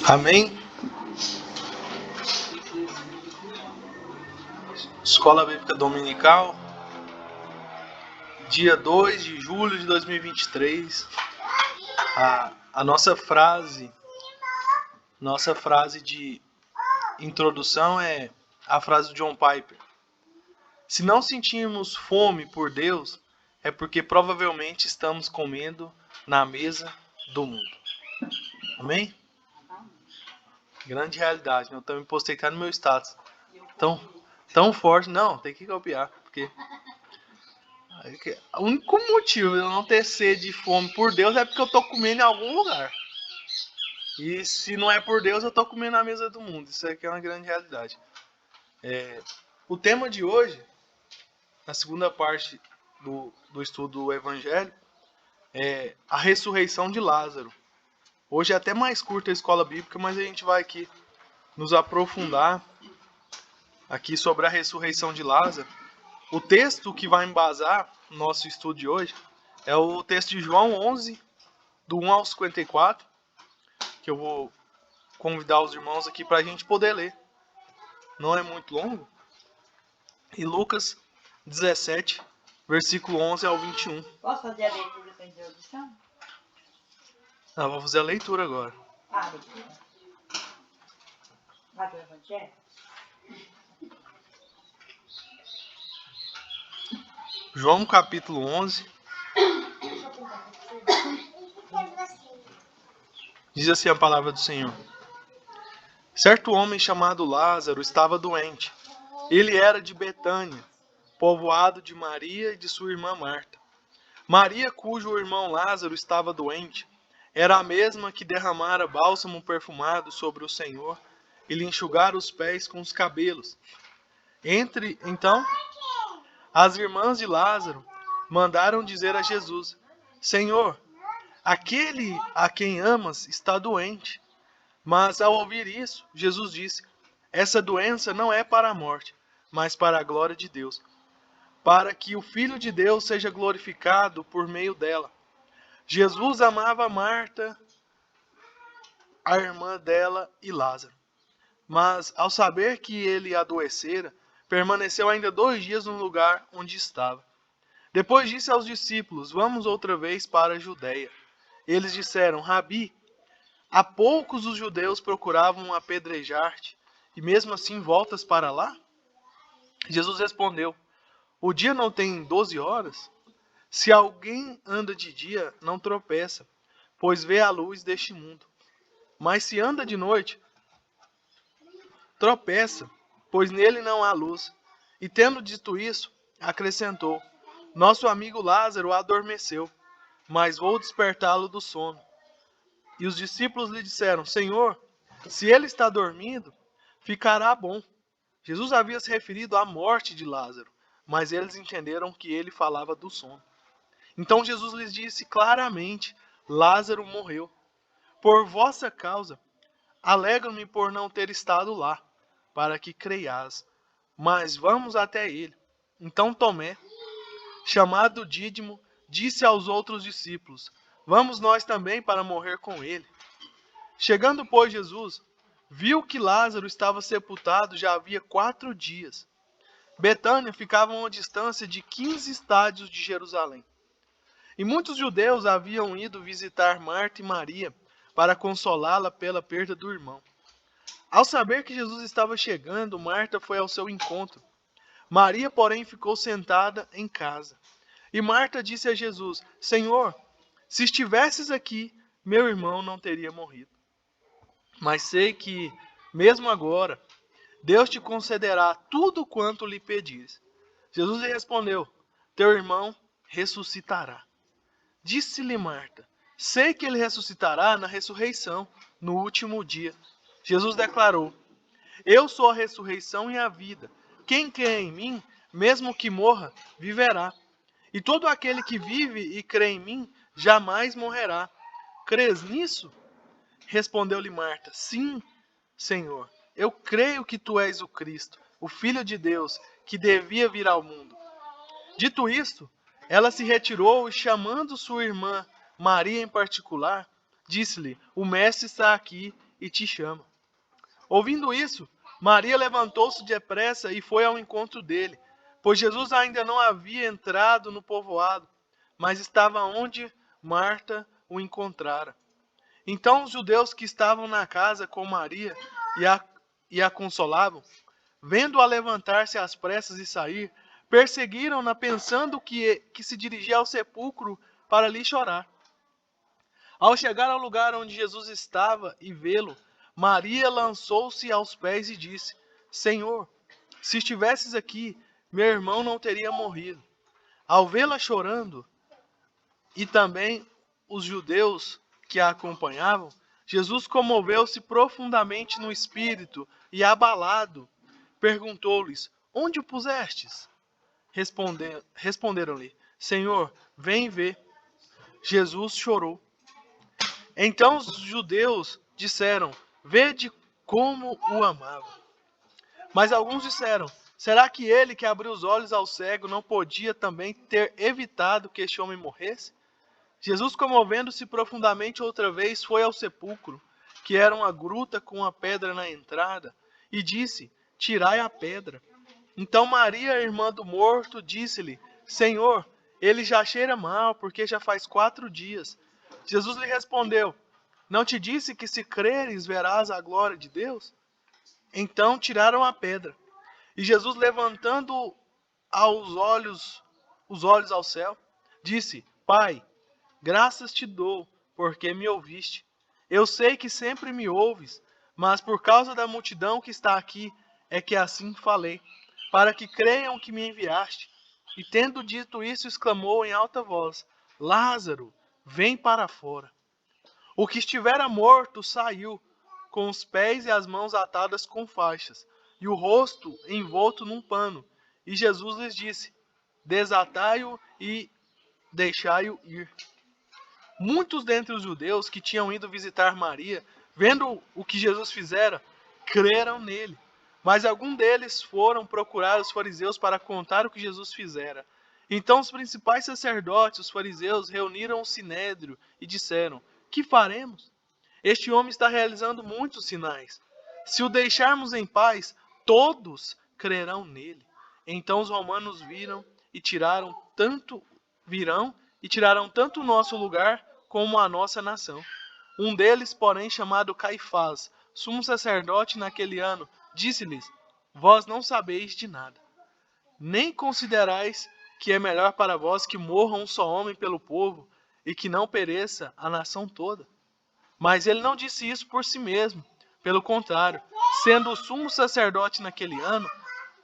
Amém? Escola Bíblica Dominical, dia 2 de julho de 2023. A nossa frase de introdução é a frase do John Piper. Se não sentimos fome por Deus, é porque provavelmente estamos comendo na mesa do mundo. Amém? Grande realidade, né? Eu também postei até no meu status. Tão forte. Não, tem que copiar, porque o único motivo de eu não ter sede e fome por Deus é porque eu tô comendo em algum lugar. E se não é por Deus, eu tô comendo na mesa do mundo. Isso aqui é uma grande realidade. O tema de hoje, na segunda parte do estudo do Evangelho, é a ressurreição de Lázaro. Hoje é até mais curta a escola bíblica, mas a gente vai aqui nos aprofundar aqui sobre a ressurreição de Lázaro. O texto que vai embasar o nosso estudo de hoje é o texto de João 11, do 1 ao 54, que eu vou convidar os irmãos aqui para a gente poder ler. Não é muito longo. E Lucas 17, versículo 11 ao 21. Posso fazer a leitura com a introdução? Não, vou fazer a leitura agora. Leitura. Vai do Evangelho? João capítulo 11. Diz assim a palavra do Senhor. Certo homem chamado Lázaro estava doente. Ele era de Betânia, povoado de Maria e de sua irmã Marta. Maria, cujo irmão Lázaro estava doente, era a mesma que derramara bálsamo perfumado sobre o Senhor e lhe enxugara os pés com os cabelos. Então, as irmãs de Lázaro mandaram dizer a Jesus: Senhor, aquele a quem amas está doente. Mas ao ouvir isso, Jesus disse: essa doença não é para a morte, mas para a glória de Deus, para que o Filho de Deus seja glorificado por meio dela. Jesus amava Marta, a irmã dela e Lázaro. Mas ao saber que ele adoecera, permaneceu ainda 2 dias no lugar onde estava. Depois disse aos discípulos: vamos outra vez para a Judeia. Eles disseram: Rabi, há poucos os judeus procuravam apedrejar-te, e mesmo assim voltas para lá? Jesus respondeu: o dia não tem 12 horas? Se alguém anda de dia, não tropeça, pois vê a luz deste mundo. Mas se anda de noite, tropeça, pois nele não há luz. E tendo dito isso, acrescentou: nosso amigo Lázaro adormeceu, mas vou despertá-lo do sono. E os discípulos lhe disseram: Senhor, se ele está dormindo, ficará bom. Jesus havia se referido à morte de Lázaro, mas eles entenderam que ele falava do sono. Então Jesus lhes disse claramente: Lázaro morreu. Por vossa causa, alegro-me por não ter estado lá, para que creias. Mas vamos até ele. Então Tomé, chamado Dídimo, disse aos outros discípulos: vamos nós também para morrer com ele. Chegando, pois, Jesus, viu que Lázaro estava sepultado já havia 4 dias. Betânia ficava a uma distância de 15 estádios de Jerusalém. E muitos judeus haviam ido visitar Marta e Maria para consolá-la pela perda do irmão. Ao saber que Jesus estava chegando, Marta foi ao seu encontro. Maria, porém, ficou sentada em casa. E Marta disse a Jesus: Senhor, se estivesses aqui, meu irmão não teria morrido. Mas sei que, mesmo agora, Deus te concederá tudo quanto lhe pedires. Jesus lhe respondeu: teu irmão ressuscitará. Disse-lhe Marta: sei que ele ressuscitará na ressurreição, no último dia. Jesus declarou: eu sou a ressurreição e a vida. Quem crê em mim, mesmo que morra, viverá. E todo aquele que vive e crê em mim, jamais morrerá. Crês nisso? Respondeu-lhe Marta: sim, Senhor. Eu creio que tu és o Cristo, o Filho de Deus, que devia vir ao mundo. Dito isto, ela se retirou e, chamando sua irmã Maria em particular, disse-lhe: o mestre está aqui e te chama. Ouvindo isso, Maria levantou-se depressa e foi ao encontro dele, pois Jesus ainda não havia entrado no povoado, mas estava onde Marta o encontrara. Então os judeus que estavam na casa com Maria e a consolavam, vendo-a levantar-se às pressas e sair, perseguiram-na pensando que se dirigia ao sepulcro para ali chorar. Ao chegar ao lugar onde Jesus estava e vê-lo, Maria lançou-se aos pés e disse: Senhor, se estivesses aqui, meu irmão não teria morrido. Ao vê-la chorando, e também os judeus que a acompanhavam, Jesus comoveu-se profundamente no espírito e, abalado, perguntou-lhes: Onde o pusestes? Responderam-lhe: Senhor, vem ver. Jesus chorou. Então os judeus disseram: Vede como o amava. Mas alguns disseram: Será que ele que abriu os olhos ao cego não podia também ter evitado que este homem morresse? Jesus, comovendo-se profundamente outra vez, foi ao sepulcro, que era uma gruta com a pedra na entrada, e disse: Tirai a pedra. Então Maria, irmã do morto, disse-lhe: Senhor, ele já cheira mal, porque já faz 4 dias. Jesus lhe respondeu: Não te disse que se creres verás a glória de Deus? Então tiraram a pedra. E Jesus, levantando os olhos ao céu, disse: Pai, graças te dou, porque me ouviste. Eu sei que sempre me ouves, mas por causa da multidão que está aqui, é que assim falei, para que creiam que me enviaste. E tendo dito isso, exclamou em alta voz: Lázaro, vem para fora. O que estivera morto saiu, com os pés e as mãos atadas com faixas, e o rosto envolto num pano. E Jesus lhes disse: Desatai-o e deixai-o ir. Muitos dentre os judeus que tinham ido visitar Maria, vendo o que Jesus fizera, creram nele. Mas alguns deles foram procurar os fariseus para contar o que Jesus fizera. Então os principais sacerdotes, os fariseus, reuniram o sinédrio e disseram: Que faremos? Este homem está realizando muitos sinais. Se o deixarmos em paz, todos crerão nele. Então os romanos virão e tiraram tanto o nosso lugar como a nossa nação. Um deles, porém, chamado Caifás, sumo sacerdote naquele ano, disse-lhes: Vós não sabeis de nada, nem considerais que é melhor para vós que morra um só homem pelo povo e que não pereça a nação toda. Mas ele não disse isso por si mesmo. Pelo contrário, sendo o sumo sacerdote naquele ano,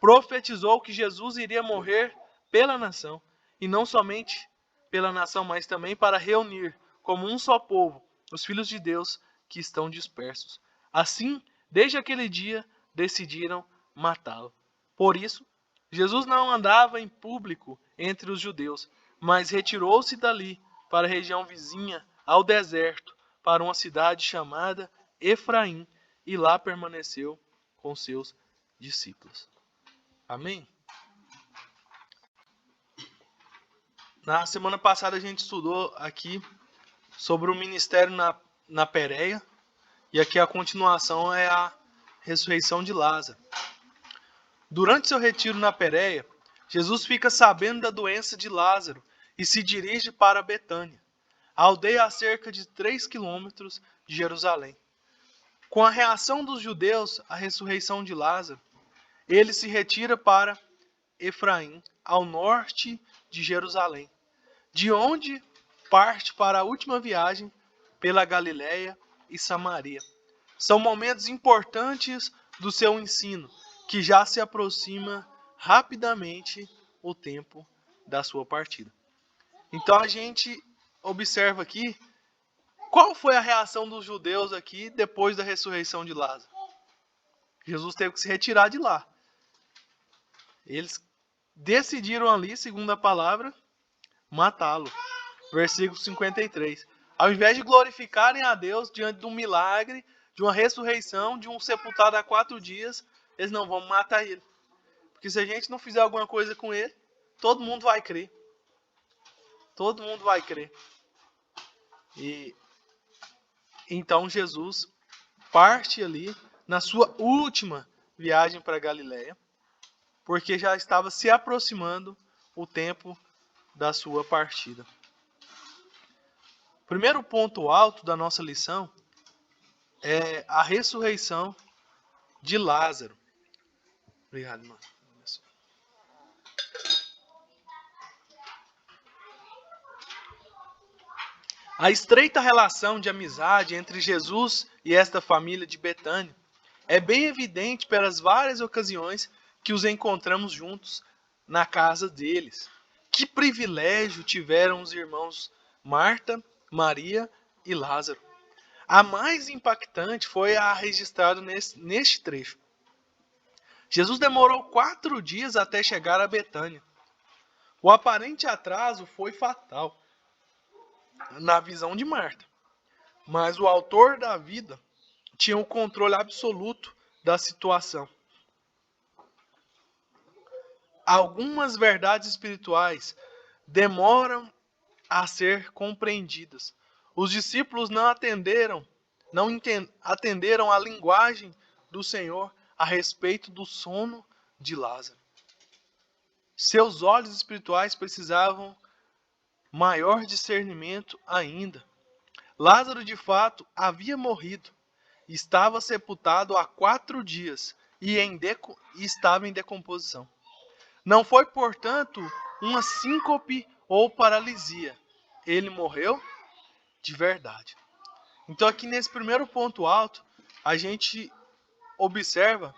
profetizou que Jesus iria morrer pela nação, e não somente pela nação, mas também para reunir como um só povo os filhos de Deus que estão dispersos. Assim, desde aquele dia, decidiram matá-lo. Por isso, Jesus não andava em público entre os judeus, mas retirou-se dali para a região vizinha ao deserto, para uma cidade chamada Efraim, e lá permaneceu com seus discípulos. Amém? Na semana passada a gente estudou aqui sobre o ministério na Pérea, e aqui a continuação é a ressurreição de Lázaro. Durante seu retiro na Pérea, Jesus fica sabendo da doença de Lázaro e se dirige para Betânia, a aldeia a cerca de 3 quilômetros de Jerusalém. Com a reação dos judeus à ressurreição de Lázaro, ele se retira para Efraim, ao norte de Jerusalém, de onde parte para a última viagem pela Galiléia e Samaria. São momentos importantes do seu ensino, que já se aproxima rapidamente o tempo da sua partida. Então a gente observa aqui qual foi a reação dos judeus aqui depois da ressurreição de Lázaro. Jesus teve que se retirar de lá. Eles decidiram ali, segundo a palavra, matá-lo. Versículo 53. Ao invés de glorificarem a Deus diante de um milagre, de uma ressurreição, de um sepultado há 4 dias, eles não vão matar ele. Porque se a gente não fizer alguma coisa com ele, todo mundo vai crer. Todo mundo vai crer. E então Jesus parte ali na sua última viagem para Galiléia, porque já estava se aproximando o tempo da sua partida. O primeiro ponto alto da nossa lição é a ressurreição de Lázaro. Obrigado, mano. A estreita relação de amizade entre Jesus e esta família de Betânia é bem evidente pelas várias ocasiões que os encontramos juntos na casa deles. Que privilégio tiveram os irmãos Marta, Maria e Lázaro. A mais impactante foi a registrada neste trecho. Jesus demorou 4 dias até chegar a Betânia. O aparente atraso foi fatal na visão de Marta, mas o autor da vida tinha o controle absoluto da situação. Algumas verdades espirituais demoram a ser compreendidas. Os discípulos não atenderam a linguagem do Senhor a respeito do sono de Lázaro. Seus olhos espirituais precisavam maior discernimento ainda. Lázaro, de fato, havia morrido. Estava sepultado há 4 dias e estava em decomposição. Não foi, portanto, uma síncope ou paralisia. Ele morreu de verdade. Então, aqui nesse primeiro ponto alto, a gente observa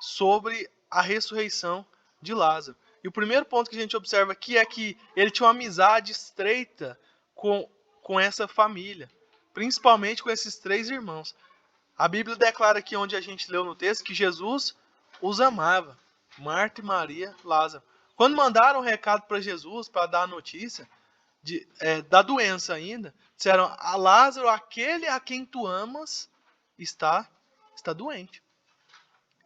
sobre a ressurreição de Lázaro. E o primeiro ponto que a gente observa aqui é que ele tinha uma amizade estreita com essa família, principalmente com esses 3 irmãos. A Bíblia declara aqui, onde a gente leu no texto, que Jesus os amava, Marta e Maria, Lázaro. Quando mandaram um recado para Jesus, para dar a notícia da doença ainda, disseram: a Lázaro, aquele a quem tu amas, está doente.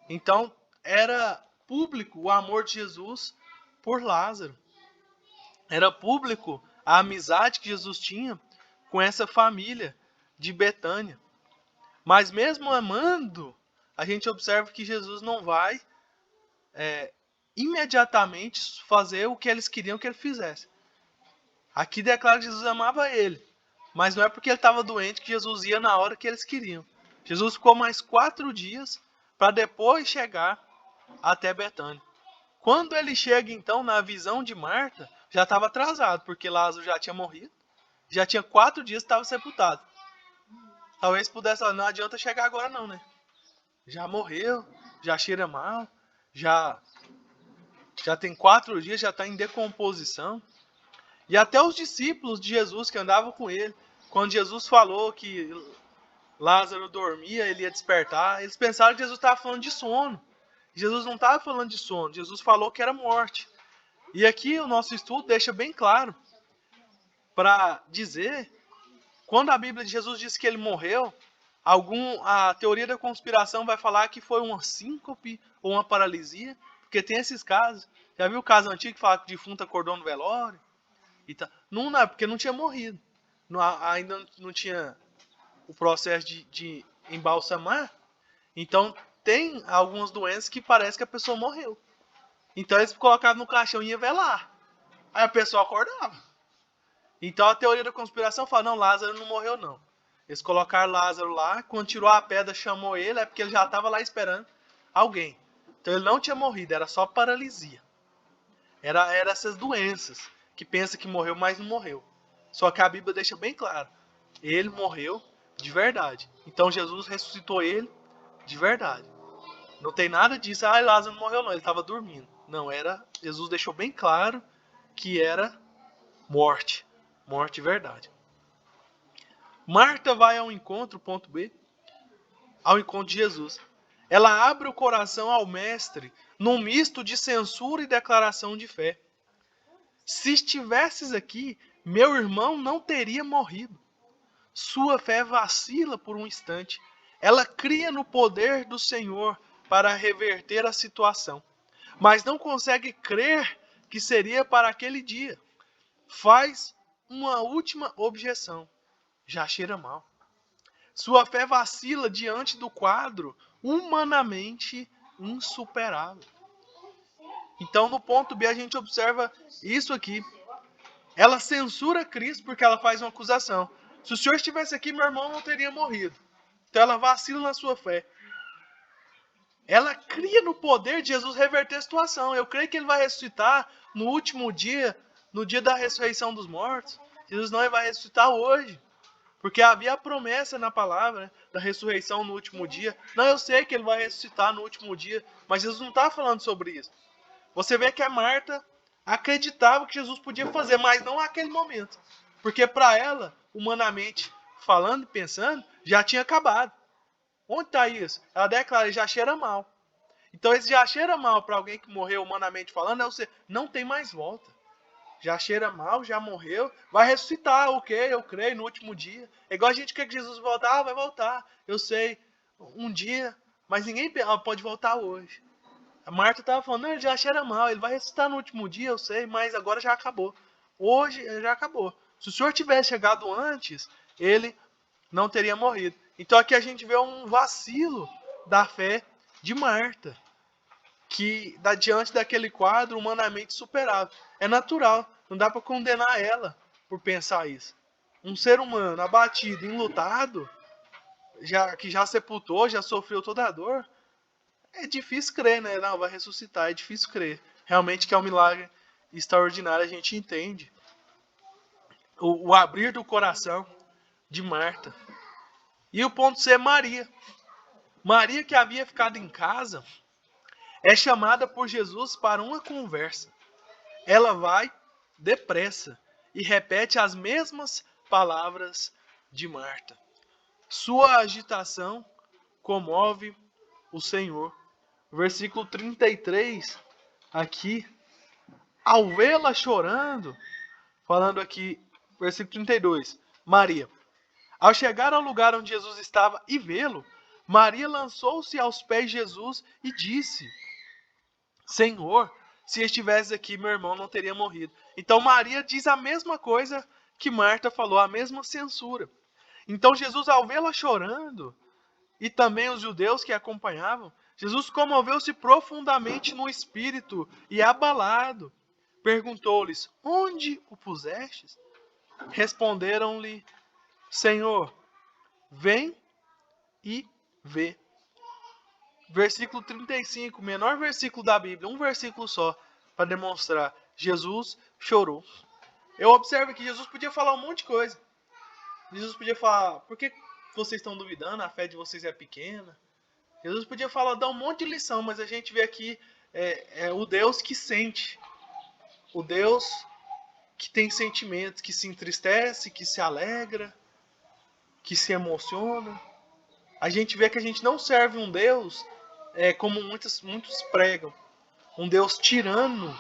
Então, era público o amor de Jesus por Lázaro. Era público a amizade que Jesus tinha com essa família de Betânia. Mas mesmo amando, a gente observa que Jesus não vai imediatamente fazer o que eles queriam que ele fizesse. Aqui declara que Jesus amava ele, mas não é porque ele estava doente que Jesus ia na hora que eles queriam. Jesus ficou mais 4 dias para depois chegar até Betânia. Quando ele chega, então, na visão de Marta, já estava atrasado, porque Lázaro já tinha morrido, já tinha 4 dias que estava sepultado. Talvez pudesse falar: não adianta chegar agora não, né? Já morreu, já cheira mal, já tem 4 dias, já está em decomposição. E até os discípulos de Jesus que andavam com ele, quando Jesus falou que Lázaro dormia, ele ia despertar, eles pensaram que Jesus estava falando de sono. Jesus não estava falando de sono, Jesus falou que era morte. E aqui o nosso estudo deixa bem claro para dizer, quando a Bíblia de Jesus diz que ele morreu, a teoria da conspiração vai falar que foi uma síncope ou uma paralisia, porque tem esses casos. Já viu o caso antigo que fala que o defunto acordou no velório? Não é porque não tinha morrido. Ainda não tinha o processo de embalsamar. Então, tem algumas doenças que parece que a pessoa morreu. Então eles colocavam no caixão e iam velar. Aí a pessoa acordava. Então a teoria da conspiração fala: não, Lázaro não morreu não. Eles colocaram Lázaro lá, quando tirou a pedra, chamou ele, é porque ele já estava lá esperando alguém. Então ele não tinha morrido, era só paralisia. Era essas doenças que pensa que morreu, mas não morreu. Só que a Bíblia deixa bem claro: ele morreu de verdade. Então Jesus ressuscitou ele de verdade. Não tem nada disso: Lázaro não morreu não, ele estava dormindo. Não, Jesus deixou bem claro que era morte de verdade. Marta vai ao encontro, ponto B, ao encontro de Jesus. Ela abre o coração ao mestre num misto de censura e declaração de fé. Se estivesses aqui, meu irmão não teria morrido. Sua fé vacila por um instante. Ela cria no poder do Senhor para reverter a situação, mas não consegue crer que seria para aquele dia. Faz uma última objeção: já cheira mal. Sua fé vacila diante do quadro humanamente insuperável. Então, no ponto B, a gente observa isso aqui. Ela censura Cristo porque ela faz uma acusação. Se o Senhor estivesse aqui, meu irmão não teria morrido. Então, ela vacila na sua fé. Ela cria no poder de Jesus reverter a situação. Eu creio que ele vai ressuscitar no último dia, no dia da ressurreição dos mortos. Jesus não vai ressuscitar hoje. Porque havia a promessa na palavra, né, da ressurreição no último dia. Não, eu sei que ele vai ressuscitar no último dia, mas Jesus não está falando sobre isso. Você vê que a Marta acreditava que Jesus podia fazer, mas não naquele momento. Porque para ela, humanamente falando e pensando, já tinha acabado. Onde está isso? Ela declara, já cheira mal. Então esse já cheira mal para alguém que morreu humanamente falando, é você, não tem mais volta. Já cheira mal, já morreu, vai ressuscitar, ok, eu creio, no último dia. É igual a gente quer que Jesus voltar, vai voltar. Eu sei, um dia, mas ninguém pode voltar hoje. A Marta estava falando, não, ele já cheira mal, ele vai ressuscitar no último dia, eu sei, mas agora já acabou. Hoje já acabou. Se o Senhor tivesse chegado antes, ele não teria morrido. Então aqui a gente vê um vacilo da fé de Marta, que diante daquele quadro humanamente superável. É natural, não dá para condenar ela por pensar isso. Um ser humano abatido, enlutado, que já sepultou, já sofreu toda a dor, é difícil crer, né? Não, vai ressuscitar, é difícil crer. Realmente que é um milagre extraordinário, a gente entende. O abrir do coração de Marta. E o ponto C é Maria. Maria, que havia ficado em casa, é chamada por Jesus para uma conversa. Ela vai depressa e repete as mesmas palavras de Marta. Sua agitação comove o Senhor. Versículo 33, aqui, ao vê-la chorando, falando aqui, versículo 32, Maria. Ao chegar ao lugar onde Jesus estava e vê-lo, Maria lançou-se aos pés de Jesus e disse, Senhor, se estivesse aqui, meu irmão não teria morrido. Então Maria diz a mesma coisa que Marta falou, a mesma censura. Então Jesus, ao vê-la chorando, e também os judeus que a acompanhavam, Jesus comoveu-se profundamente no espírito e abalado. Perguntou-lhes, onde o pusestes? Responderam-lhe, Senhor, vem e vê. Versículo 35, menor versículo da Bíblia, um versículo só, para demonstrar. Jesus chorou. Eu observo que Jesus podia falar um monte de coisa. Jesus podia falar, por que vocês estão duvidando? A fé de vocês é pequena. Jesus podia falar, dar um monte de lição, mas a gente vê aqui o Deus que sente. O Deus que tem sentimentos, que se entristece, que se alegra, que se emociona. A gente vê que a gente não serve um Deus como muitos pregam. Um Deus tirano.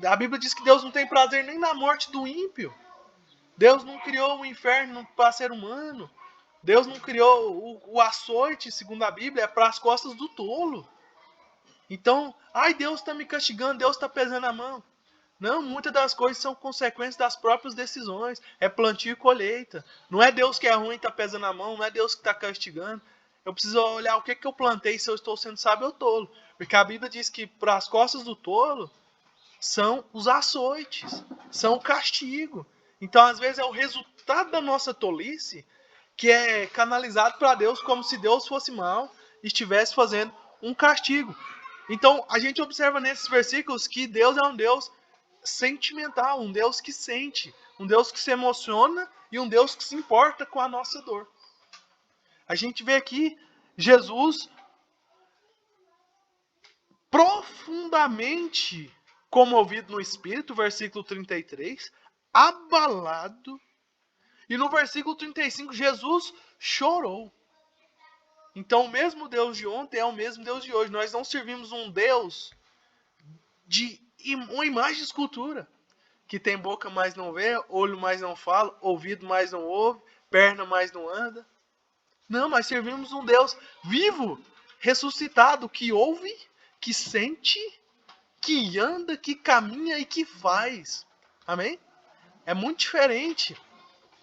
A Bíblia diz que Deus não tem prazer nem na morte do ímpio. Deus não criou o inferno para ser humano. Deus não criou o açoite, segundo a Bíblia, para as costas do tolo. Então, Deus está me castigando, Deus está pesando a mão. Não, muitas das coisas são consequências das próprias decisões. É plantio e colheita. Não é Deus que é ruim e está pesando a mão, não é Deus que está castigando. Eu preciso olhar o que eu plantei, se eu estou sendo sábio ou tolo. Porque a Bíblia diz que para as costas do tolo são os açoites, são o castigo. Então, às vezes, é o resultado da nossa tolice que é canalizado para Deus como se Deus fosse mal e estivesse fazendo um castigo. Então, a gente observa nesses versículos que Deus é um Deus sentimental, um Deus que sente, um Deus que se emociona e um Deus que se importa com a nossa dor. A gente vê aqui Jesus profundamente comovido no espírito, versículo 33, abalado. E no versículo 35, Jesus chorou. Então, o mesmo Deus de ontem é o mesmo Deus de hoje. Nós não servimos um Deus de uma imagem de escultura, que tem boca, mas não vê, olho, mas não fala, ouvido, mas não ouve, perna, mas não anda. Não, nós servimos um Deus vivo, ressuscitado, que ouve, que sente, que anda, que caminha e que faz. Amém? É muito diferente.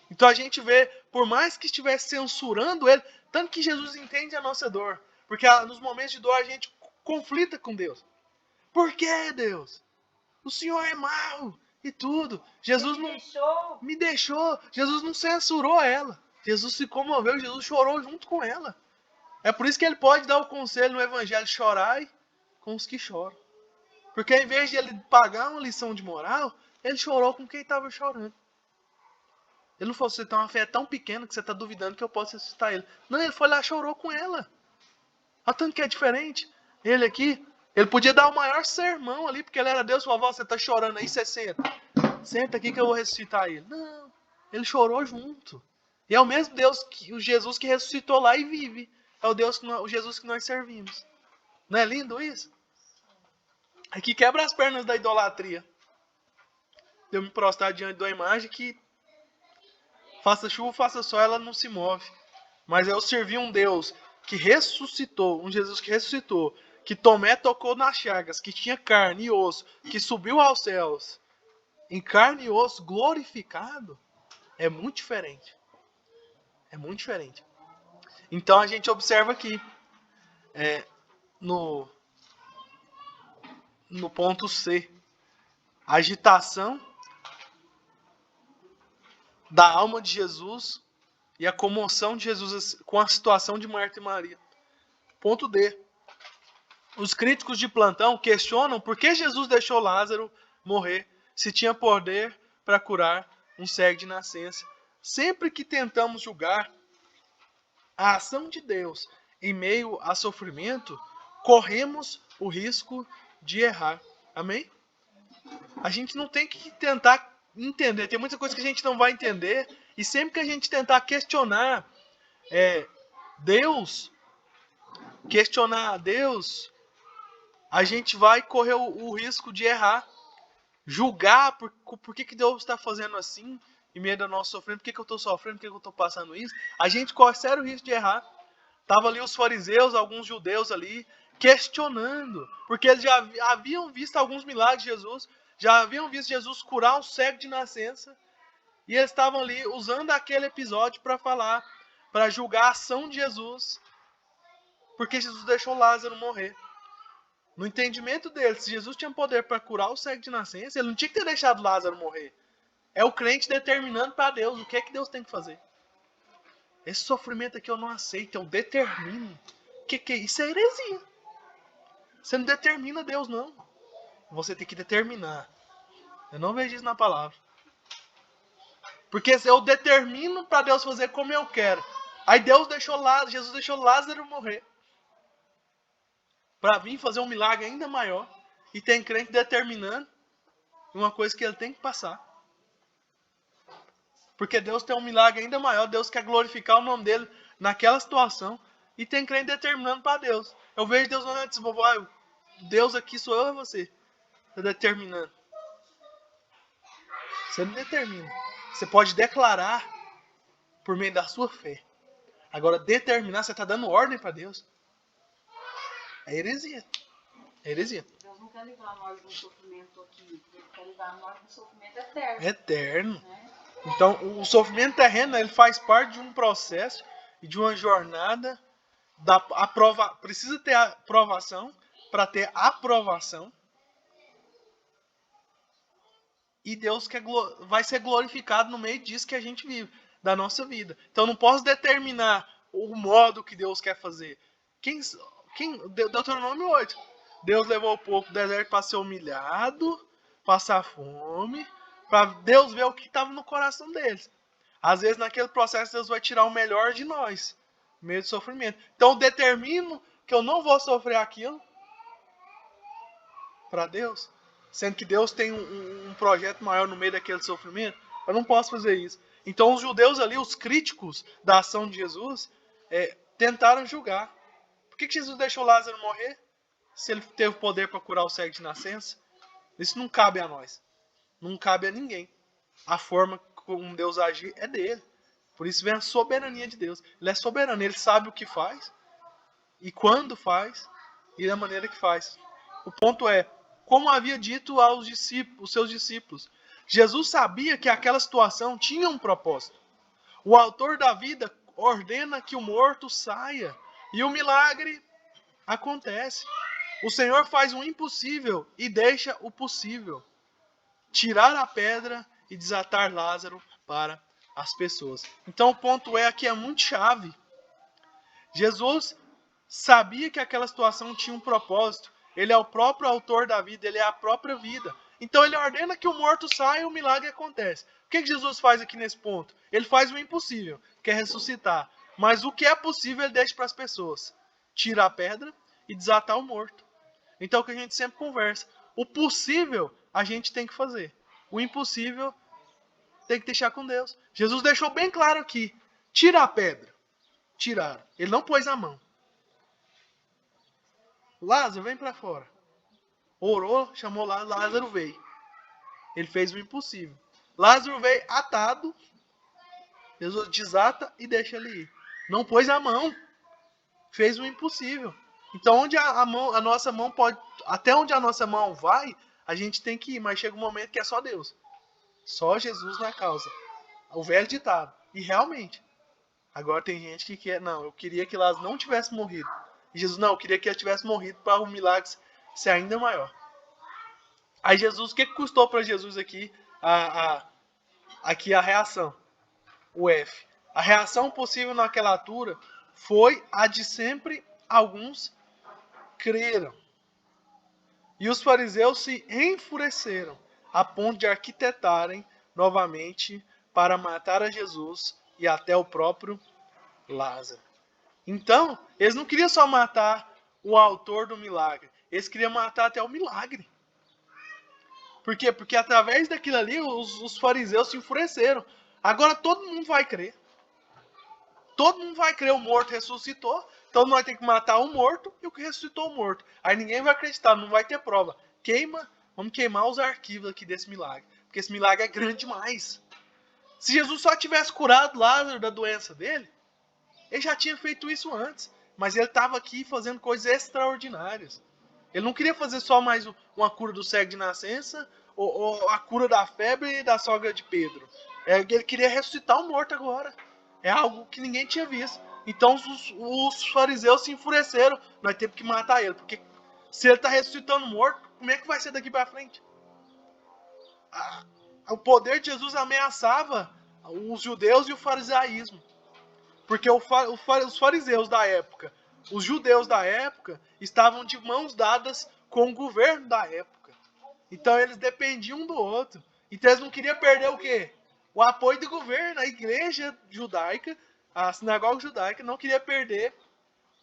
Então a gente vê por mais que estivesse censurando ele, tanto que Jesus entende a nossa dor. Porque nos momentos de dor a gente conflita com Deus. Por que, Deus? O Senhor é mau e tudo. Jesus Ele não deixou. me deixou. Jesus não censurou ela. Jesus se comoveu, Jesus chorou junto com ela. É por isso que ele pode dar o conselho no Evangelho: chorai com os que choram. Porque em vez de ele pagar uma lição de moral, ele chorou com quem estava chorando. Ele não falou: você tem uma fé tão pequena que você está duvidando que eu posso ressuscitar ele. Não, ele foi lá e chorou com ela. Olha tanto que é diferente. Ele aqui, ele podia dar o maior sermão ali, porque ele era Deus. Falou: você está chorando aí, você senta. Senta aqui que eu vou ressuscitar ele. Não, ele chorou junto. E é o mesmo Deus, o Jesus que ressuscitou lá e vive. É o Jesus que nós servimos. Não é lindo isso? Aqui quebra as pernas da idolatria. De eu me prostrar diante de uma imagem que faça chuva, faça sol, ela não se move. Mas eu servi um Deus que ressuscitou, um Jesus que ressuscitou, que Tomé tocou nas chagas, que tinha carne e osso, que subiu aos céus, em carne e osso, glorificado. É muito diferente. É muito diferente. Então a gente observa aqui, no ponto C, a agitação da alma de Jesus e a comoção de Jesus com a situação de Marta e Maria. Ponto D. Os críticos de plantão questionam por que Jesus deixou Lázaro morrer se tinha poder para curar um cego de nascença. Sempre que tentamos julgar a ação de Deus em meio a sofrimento, corremos o risco de errar. Amém? A gente não tem que tentar entender. Tem muita coisa que a gente não vai entender. E sempre que a gente tentar questionar Deus, a gente vai correr o risco de errar. Julgar por que Deus está fazendo assim em meio ao nosso sofrimento. Por que eu estou sofrendo? Por que eu estou passando isso? A gente corre sério risco de errar. Estavam ali os fariseus, alguns judeus ali, questionando. Porque eles já haviam visto alguns milagres de Jesus. Já haviam visto Jesus curar um cego de nascença. E eles estavam ali usando aquele episódio para falar, para julgar a ação de Jesus. Porque Jesus deixou Lázaro morrer. No entendimento deles, se Jesus tinha poder para curar o cego de nascença, ele não tinha que ter deixado Lázaro morrer. É o crente determinando para Deus o que é que Deus tem que fazer. Esse sofrimento aqui eu não aceito, eu determino. Que é isso? Isso é heresia. Você não determina Deus, não. Você tem que determinar. Eu não vejo isso na palavra. Porque se eu determino para Deus fazer como eu quero, aí Jesus deixou Lázaro morrer para vir fazer um milagre ainda maior. E tem crente determinando uma coisa que ele tem que passar. Porque Deus tem um milagre ainda maior. Deus quer glorificar o nome dele naquela situação. E tem crente determinando para Deus. Eu vejo Deus falando assim: Deus aqui sou eu ou você? Está determinando. Você não determina. Você pode declarar por meio da sua fé. Agora, determinar, você está dando ordem para Deus. É heresia. É heresia. Deus não quer livrar nós do sofrimento aqui. Ele quer livrar nós do sofrimento eterno. Eterno. Né? Então, o sofrimento terreno, ele faz parte de um processo e de uma jornada. Precisa ter aprovação para ter aprovação. E Deus vai ser glorificado no meio disso que a gente vive, da nossa vida. Então, eu não posso determinar o modo que Deus quer fazer. Deuteronômio 8. Deus levou o povo do deserto para ser humilhado, passar fome, para Deus ver o que estava no coração deles. Às vezes, naquele processo, Deus vai tirar o melhor de nós, no meio do sofrimento. Então, eu determino que eu não vou sofrer aquilo para Deus, sendo que Deus tem um projeto maior no meio daquele sofrimento. Eu não posso fazer isso. Então, os judeus ali, os críticos da ação de Jesus, tentaram julgar. Por que Jesus deixou Lázaro morrer? Se ele teve poder para curar o cego de nascença? Isso não cabe a nós. Não cabe a ninguém. A forma como Deus agir é dele. Por isso vem a soberania de Deus. Ele é soberano. Ele sabe o que faz. E quando faz. E da maneira que faz. O ponto é, como havia dito aos seus discípulos, Jesus sabia que aquela situação tinha um propósito. O autor da vida ordena que o morto saia. E o milagre acontece. O Senhor faz o impossível e deixa o possível. Tirar a pedra e desatar Lázaro para as pessoas. Então o ponto aqui é muito chave. Jesus sabia que aquela situação tinha um propósito. Ele é o próprio autor da vida, ele é a própria vida. Então ele ordena que o morto saia e o milagre acontece. O que Jesus faz aqui nesse ponto? Ele faz o impossível, que é ressuscitar. Mas o que é possível ele deixa para as pessoas. Tira a pedra e desatar o morto. Então é o que a gente sempre conversa. O possível a gente tem que fazer. O impossível tem que deixar com Deus. Jesus deixou bem claro aqui. Tira a pedra. Tiraram. Ele não pôs a mão. Lázaro, vem para fora. Orou, chamou lá, Lázaro veio. Ele fez o impossível. Lázaro veio atado. Jesus desata e deixa ele ir. Não pôs a mão. Fez o impossível. Então onde a nossa mão pode, até onde a nossa mão vai, a gente tem que ir, mas chega um momento que é só Deus. Só Jesus na causa. O velho ditado. E realmente, agora tem gente que quer, não, eu queria que Lázaro não tivesse morrido. E Jesus, não, eu queria que ele tivesse morrido para o milagre ser ainda maior. Aí Jesus, o que custou para Jesus aqui aqui a reação? O F. A reação possível naquela altura foi a de sempre alguns creram. E os fariseus se enfureceram a ponto de arquitetarem novamente para matar a Jesus e até o próprio Lázaro. Então, eles não queriam só matar o autor do milagre, eles queriam matar até o milagre. Por quê? Porque através daquilo ali, os fariseus se enfureceram. Agora todo mundo vai crer. Todo mundo vai crer, o morto ressuscitou, então nós temos que matar o morto e o que ressuscitou o morto. Aí ninguém vai acreditar, não vai ter prova. Vamos queimar os arquivos aqui desse milagre, porque esse milagre é grande demais. Se Jesus só tivesse curado Lázaro da doença dele, ele já tinha feito isso antes, mas ele estava aqui fazendo coisas extraordinárias. Ele não queria fazer só mais uma cura do cego de nascença ou a cura da febre e da sogra de Pedro. Ele queria ressuscitar o morto agora. É algo que ninguém tinha visto. Então os fariseus se enfureceram. Nós temos que matar ele. Porque se ele está ressuscitando morto, como é que vai ser daqui para frente? O poder de Jesus ameaçava os judeus e o farisaísmo. Porque os fariseus da época, os judeus da época, estavam de mãos dadas com o governo da época. Então eles dependiam um do outro. Então eles não queriam perder o quê? O apoio do governo. A igreja judaica, a sinagoga judaica, não queria perder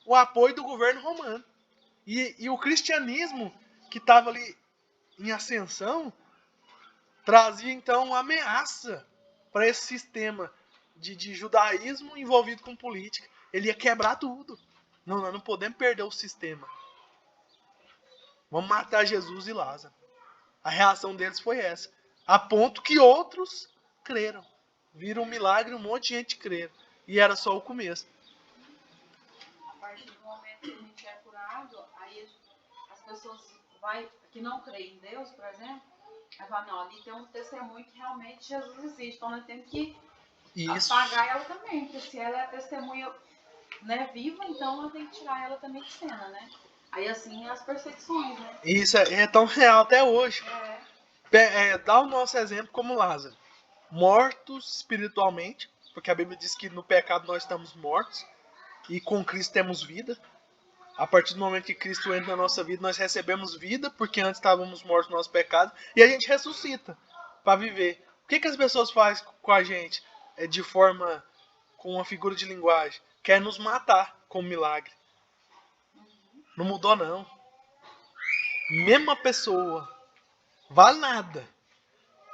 o apoio do governo romano. E o cristianismo, que estava ali em ascensão, trazia então uma ameaça para esse sistema de judaísmo envolvido com política. Ele ia quebrar tudo. Não, nós não podemos perder o sistema. Vamos matar Jesus e Lázaro. A reação deles foi essa. A ponto que outros creram. Viram um milagre, um monte de gente creram. E era só o começo. A partir do momento que a gente é curado, aí as pessoas que não creem em Deus, por exemplo, aí falam, não, ali tem um testemunho que realmente Jesus existe. Então nós temos que apagar ela também, porque se ela é testemunha, né, viva, então nós temos que tirar ela também de cena, né? Aí assim as perseguições, né? Isso é tão real até hoje. Dá o nosso exemplo como Lázaro. Mortos espiritualmente, porque a Bíblia diz que no pecado nós estamos mortos e com Cristo temos vida. A partir do momento que Cristo entra na nossa vida, nós recebemos vida, porque antes estávamos mortos no nosso pecado, e a gente ressuscita para viver. O que as pessoas fazem com a gente de forma, com uma figura de linguagem? Quer nos matar com um milagre. Não mudou não. Mesma pessoa. Vale nada.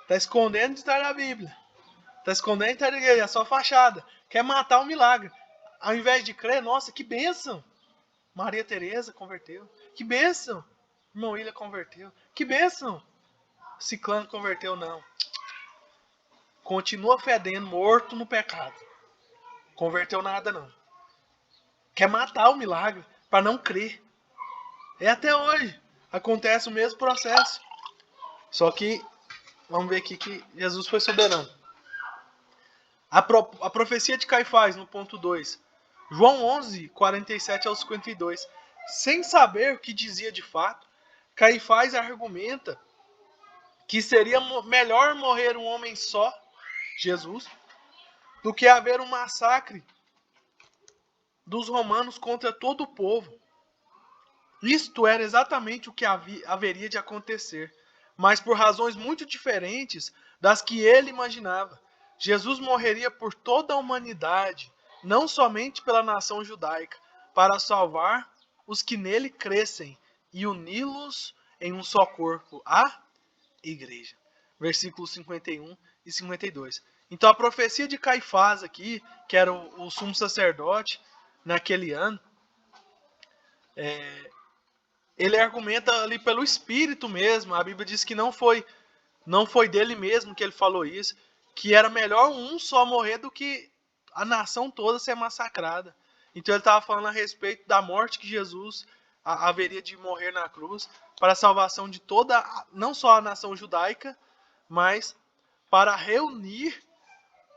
Está escondendo de trás da Bíblia. Está escondendo de trás da igreja. É só fachada. Quer matar o milagre. Ao invés de crer, nossa, que bênção. Maria Tereza converteu. Que bênção. Irmão William converteu. Que bênção. Ciclano converteu, não. Continua fedendo, morto no pecado. Converteu nada, não. Quer matar o milagre para não crer. É até hoje. Acontece o mesmo processo. Só que, vamos ver aqui que Jesus foi soberano. A profecia de Caifás, no ponto 2. João 11, 47 ao 52. Sem saber o que dizia de fato, Caifás argumenta que seria melhor morrer um homem só, Jesus, do que haver um massacre dos romanos contra todo o povo. Isto era exatamente o que haveria de acontecer, mas por razões muito diferentes das que ele imaginava. Jesus morreria por toda a humanidade, não somente pela nação judaica, para salvar os que nele crescem e uni-los em um só corpo, a igreja. Versículos 51 e 52. Então a profecia de Caifás aqui, que era o sumo sacerdote naquele ano, ele argumenta ali pelo Espírito mesmo. A Bíblia diz que não foi dele mesmo que ele falou isso, que era melhor um só morrer do que a nação toda ser massacrada. Então ele estava falando a respeito da morte que Jesus haveria de morrer na cruz para a salvação de toda, não só a nação judaica, mas para reunir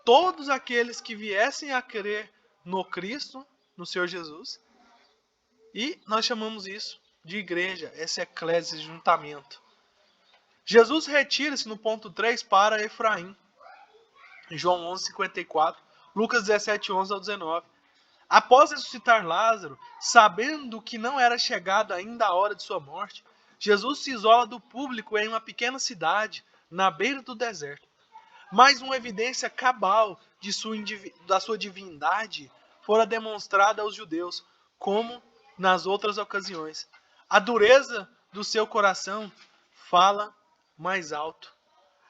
todos aqueles que viessem a crer no Cristo, no Senhor Jesus. E nós chamamos isso de igreja, esse eclésia, esse juntamento. Jesus retira-se no ponto 3 para Efraim. Em João 11, 54. Lucas 17, 11 ao 19. Após ressuscitar Lázaro, sabendo que não era chegada ainda a hora de sua morte, Jesus se isola do público em uma pequena cidade, na beira do deserto. Mais uma evidência cabal da sua divindade fora demonstrada aos judeus, como nas outras ocasiões. A dureza do seu coração fala mais alto.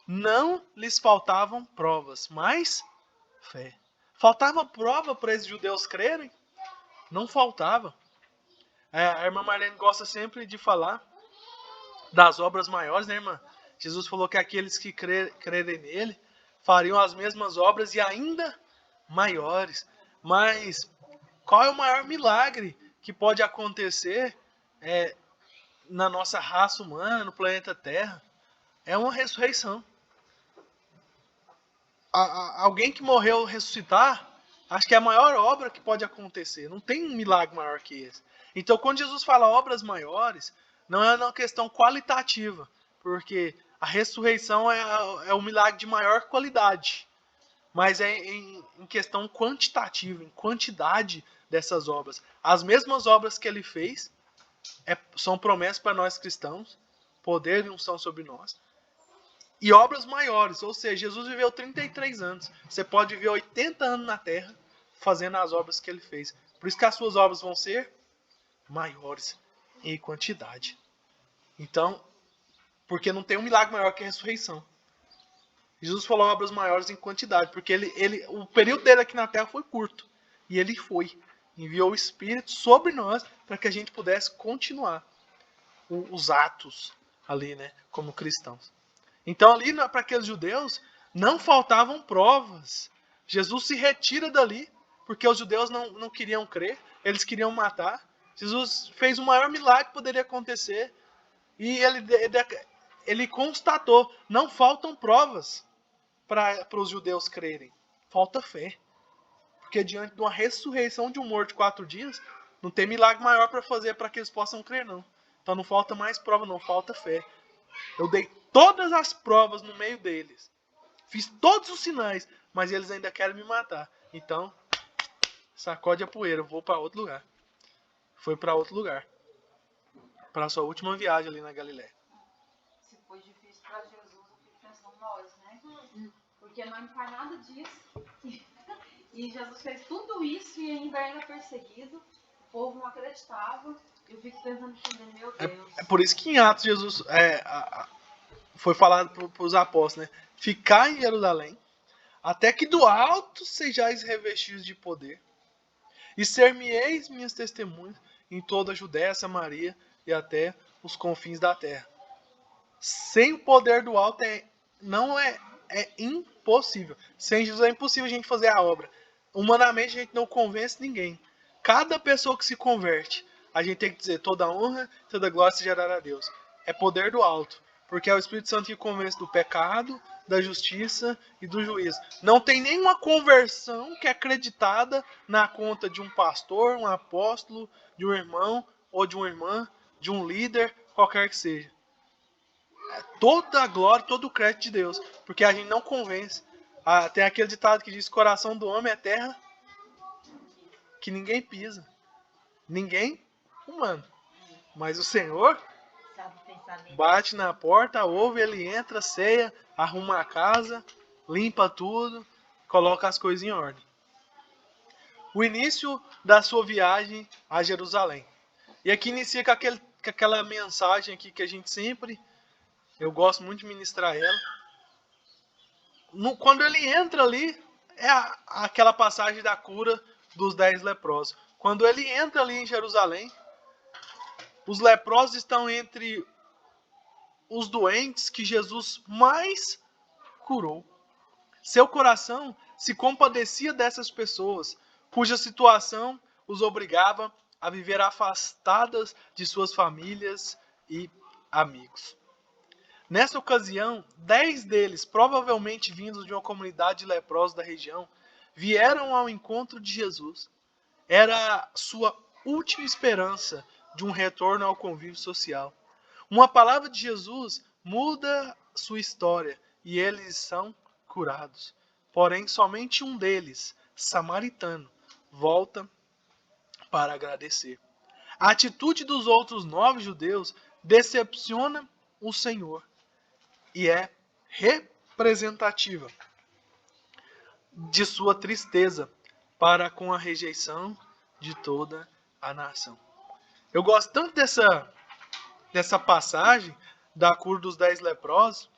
Não lhes faltavam provas, mas fé. Faltava prova para esses judeus crerem? Não faltava. A irmã Marlene gosta sempre de falar das obras maiores, né, irmã? Jesus falou que aqueles que crerem nele fariam as mesmas obras e ainda maiores. Mas qual é o maior milagre que pode acontecer na nossa raça humana, no planeta Terra? É uma ressurreição. Alguém que morreu ressuscitar, acho que é a maior obra que pode acontecer. Não tem um milagre maior que esse. Então, quando Jesus fala obras maiores, não é uma questão qualitativa, porque a ressurreição é um milagre de maior qualidade, mas é em questão quantitativa, em quantidade dessas obras. As mesmas obras que ele fez são promessas para nós cristãos, poder e unção sobre nós. E obras maiores, ou seja, Jesus viveu 33 anos. Você pode viver 80 anos na terra fazendo as obras que ele fez. Por isso que as suas obras vão ser maiores em quantidade. Então, porque não tem um milagre maior que a ressurreição. Jesus falou obras maiores em quantidade, porque o período dele aqui na terra foi curto. E ele enviou o Espírito sobre nós para que a gente pudesse continuar os atos ali, né, como cristãos. Então ali para aqueles judeus não faltavam provas. Jesus se retira dali porque os judeus não queriam crer, eles queriam matar. Jesus fez o maior milagre que poderia acontecer e ele constatou, não faltam provas para os judeus crerem, falta fé. Porque diante de uma ressurreição de um morto de 4 dias, não tem milagre maior para fazer para que eles possam crer, não. Então não falta mais prova, não falta fé. Eu dei todas as provas no meio deles. Fiz todos os sinais, mas eles ainda querem me matar. Então, sacode a poeira, eu vou para outro lugar. Foi para outro lugar. Para a sua última viagem ali na Galiléia. Se foi difícil para Jesus, eu fico pensando nós, né? Porque nós não faz nada disso. E Jesus fez tudo isso e ainda era perseguido. O povo não acreditava. Eu fico tentando entender, meu Deus. É por isso que em Atos Jesus foi falado para os apóstolos, né? Ficar em Jerusalém, até que do alto sejais revestidos de poder, e ser-me-eis minhas testemunhas em toda a Judéia, Samaria e até os confins da terra. Sem o poder do alto é impossível. Sem Jesus é impossível a gente fazer a obra. Humanamente a gente não convence ninguém. Cada pessoa que se converte, a gente tem que dizer toda honra, toda glória seja dada a Deus. É poder do alto. Porque é o Espírito Santo que convence do pecado, da justiça e do juízo. Não tem nenhuma conversão que é acreditada na conta de um pastor, um apóstolo, de um irmão ou de uma irmã, de um líder, qualquer que seja. É toda a glória, todo o crédito de Deus. Porque a gente não convence. Tem aquele ditado que diz: coração do homem é terra que ninguém pisa. Ninguém humano. Mas o Senhor bate na porta, ouve, ele entra, ceia, arruma a casa, limpa tudo, coloca as coisas em ordem. O início da sua viagem a Jerusalém. E aqui inicia com aquela mensagem aqui que a gente sempre, eu gosto muito de ministrar ela. Quando ele entra ali, é aquela passagem da cura dos 10 leprosos. Quando ele entra ali em Jerusalém, os leprosos estão entre os doentes que Jesus mais curou. Seu coração se compadecia dessas pessoas, cuja situação os obrigava a viver afastadas de suas famílias e amigos. Nessa ocasião, 10 deles, provavelmente vindos de uma comunidade de leprosos da região, vieram ao encontro de Jesus. Era sua última esperança de um retorno ao convívio social. Uma palavra de Jesus muda sua história e eles são curados. Porém, somente um deles, samaritano, volta para agradecer. A atitude dos outros 9 judeus decepciona o Senhor e é representativa de sua tristeza para com a rejeição de toda a nação. Eu gosto tanto dessa passagem da cura dos 10 leprosos,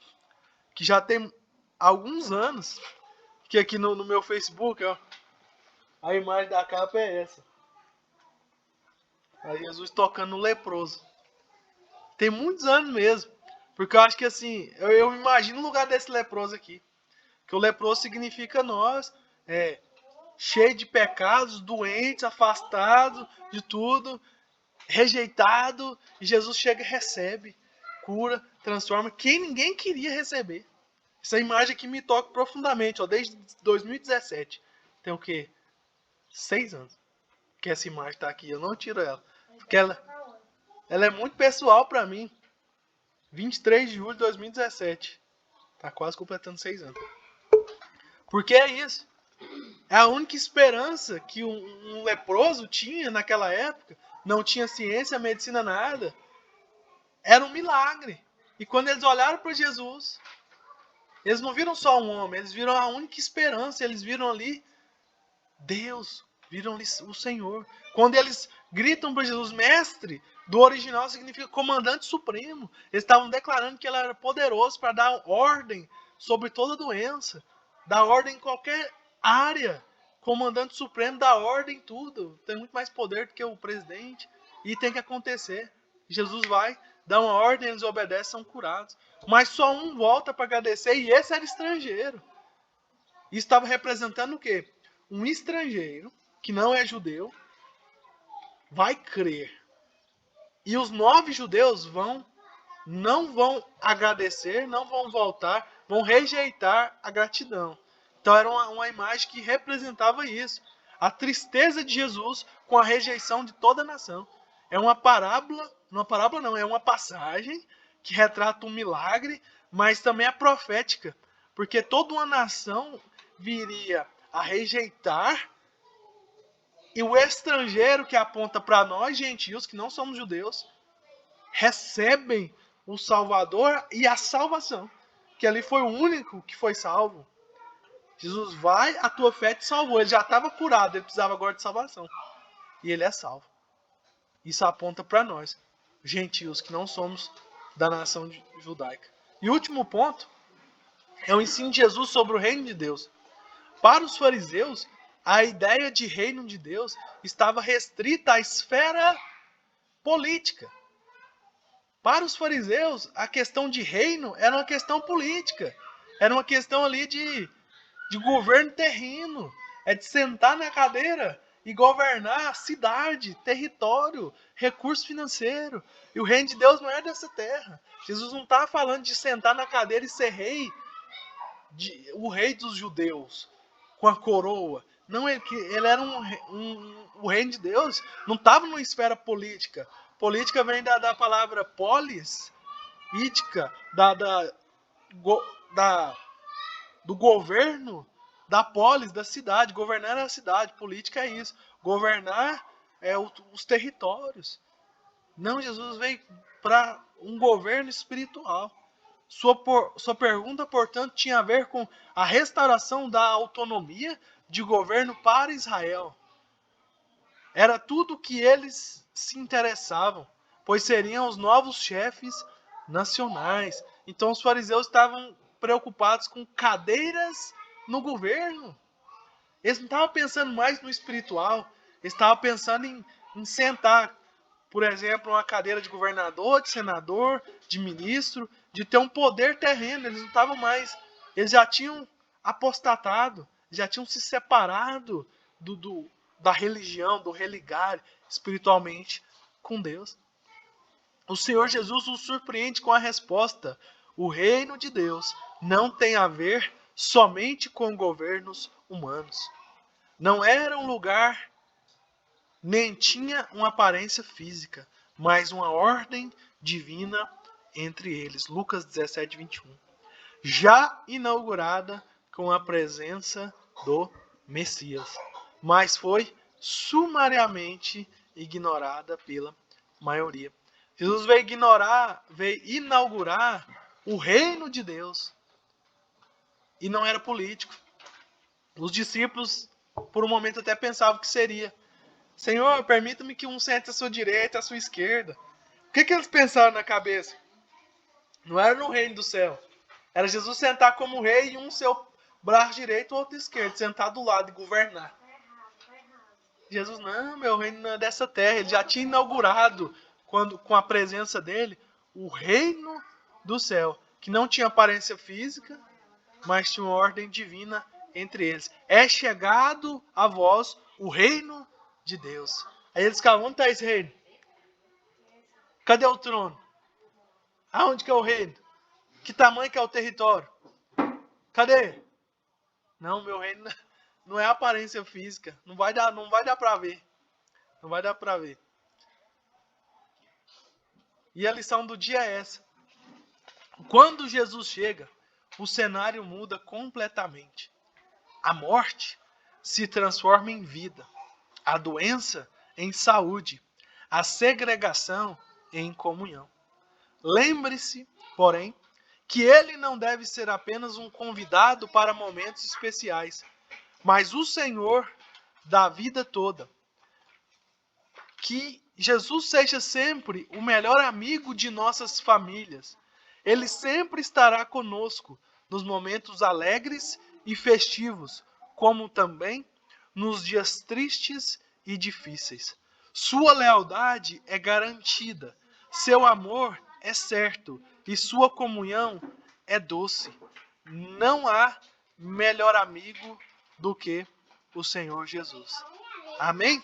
que já tem alguns anos, que aqui no meu Facebook, ó, a imagem da capa é essa. É Jesus tocando no leproso. Tem muitos anos mesmo, porque eu acho que assim, eu imagino o lugar desse leproso aqui, que o leproso significa nós, cheio de pecados, doentes, afastados de tudo, rejeitado, e Jesus chega e recebe, cura, transforma quem ninguém queria receber. Essa imagem aqui me toca profundamente, ó, desde 2017. Tem o quê? 6 anos que essa imagem está aqui, eu não tiro ela. Porque ela é muito pessoal para mim. 23 de julho de 2017. Tá quase completando 6 anos. Porque é isso. É a única esperança que um leproso tinha naquela época. Não tinha ciência, medicina, nada. Era um milagre. E quando eles olharam para Jesus, eles não viram só um homem, eles viram a única esperança. Eles viram ali Deus, viram ali o Senhor. Quando eles gritam para Jesus, mestre, do original significa comandante supremo. Eles estavam declarando que ele era poderoso para dar ordem sobre toda doença, dar ordem em qualquer área. Comandante supremo dá ordem em tudo. Tem muito mais poder do que o presidente. E tem que acontecer. Jesus vai, dá uma ordem, eles obedecem, são curados. Mas só um volta para agradecer, e esse era estrangeiro. E estava representando o quê? Um estrangeiro, que não é judeu, vai crer. E os 9 judeus não vão agradecer, não vão voltar, vão rejeitar a gratidão. Então era uma imagem que representava isso. A tristeza de Jesus com a rejeição de toda a nação. É uma parábola não, é uma passagem que retrata um milagre, mas também é profética. Porque toda uma nação viria a rejeitar, e o estrangeiro que aponta para nós, gentios, que não somos judeus, recebem o Salvador e a salvação. Que ali foi o único que foi salvo. Jesus vai, a tua fé te salvou. Ele já estava curado, ele precisava agora de salvação. E ele é salvo. Isso aponta para nós, gentios, que não somos da nação judaica. E o último ponto é o ensino de Jesus sobre o reino de Deus. Para os fariseus, a ideia de reino de Deus estava restrita à esfera política. Para os fariseus, a questão de reino era uma questão política. Era uma questão ali de governo terreno. É de sentar na cadeira e governar a cidade, território, recurso financeiro. E o reino de Deus não é dessa terra. Jesus não está falando de sentar na cadeira e ser rei, o rei dos judeus, com a coroa. Não, ele era o reino de Deus, não estava numa esfera política. Política vem da palavra polis, ítica, do governo, da polis, da cidade. Governar é a cidade, política é isso. Governar é os territórios. Não, Jesus veio para um governo espiritual. Sua pergunta, portanto, tinha a ver com a restauração da autonomia de governo para Israel. Era tudo o que eles se interessavam, pois seriam os novos chefes nacionais. Então os fariseus estavam preocupados com cadeiras no governo. Eles não estavam pensando mais no espiritual, eles estavam pensando em sentar, por exemplo, uma cadeira de governador, de senador, de ministro, de ter um poder terreno. Eles não estavam mais, eles já tinham apostatado, já tinham se separado da religião, do religar espiritualmente com Deus. O Senhor Jesus os surpreende com a resposta: o reino de Deus não tem a ver somente com governos humanos. Não era um lugar, nem tinha uma aparência física, mas uma ordem divina entre eles. Lucas 17, 21. Já inaugurada com a presença do Messias, mas foi sumariamente ignorada pela maioria. Jesus veio inaugurar o reino de Deus. E não era político. Os discípulos, por um momento, até pensavam que seria. Senhor, permita-me que um sente à sua direita, à sua esquerda. O que eles pensaram na cabeça? Não era no reino do céu. Era Jesus sentar como rei e um seu braço direito e outro esquerdo, sentar do lado e governar. Jesus, não, meu reino não é dessa terra. Ele já tinha inaugurado, com a presença dele, o reino do céu, que não tinha aparência física, mas tinha uma ordem divina entre eles. É chegado a vós o reino de Deus. Aí eles ficavam, onde está esse reino? Cadê o trono? Aonde que é o reino? Que tamanho que é o território? Cadê? Não, meu reino não é aparência física. Não vai dar para ver. Não vai dar para ver. E a lição do dia é essa. Quando Jesus chega, o cenário muda completamente. A morte se transforma em vida. A doença em saúde. A segregação em comunhão. Lembre-se, porém, que ele não deve ser apenas um convidado para momentos especiais, mas o Senhor da vida toda. Que Jesus seja sempre o melhor amigo de nossas famílias. Ele sempre estará conosco nos momentos alegres e festivos, como também nos dias tristes e difíceis. Sua lealdade é garantida, seu amor é certo e sua comunhão é doce. Não há melhor amigo do que o Senhor Jesus. Amém?